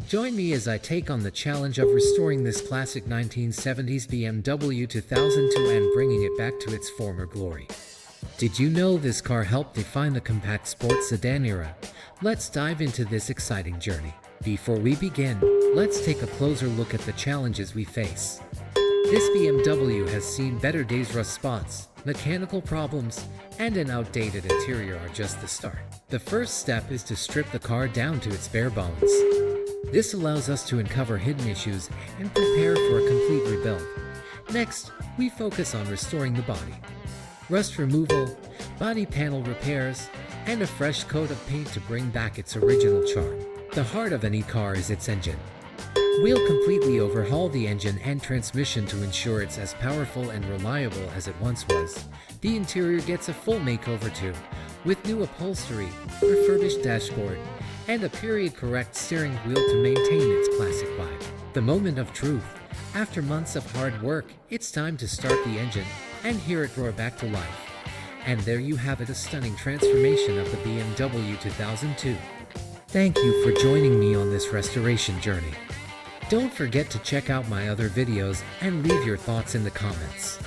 Join me as I take on the challenge of restoring this classic 1970s BMW 2002 and bringing it back to its former glory. Did you know this car helped define the compact sports sedan era? Let's dive into this exciting journey. Before we begin, let's take a closer look at the challenges we face. This BMW has seen better days. Rust spots, mechanical problems, and an outdated interior are just the start. The first step is to strip the car down to its bare bones. This allows us to uncover hidden issues and prepare for a complete rebuild. Next, we focus on restoring the body. Rust removal, body panel repairs, and a fresh coat of paint to bring back its original charm. The heart of any car is its engine. We'll completely overhaul the engine and transmission to ensure it's as powerful and reliable as it once was. The interior gets a full makeover too, with new upholstery, refurbished dashboard, and a period-correct steering wheel to maintain its classic vibe. The moment of truth. After months of hard work, it's time to start the engine and hear it roar back to life. And there you have it, a stunning transformation of the BMW 2002. Thank you for joining me on this restoration journey. Don't forget to check out my other videos and leave your thoughts in the comments.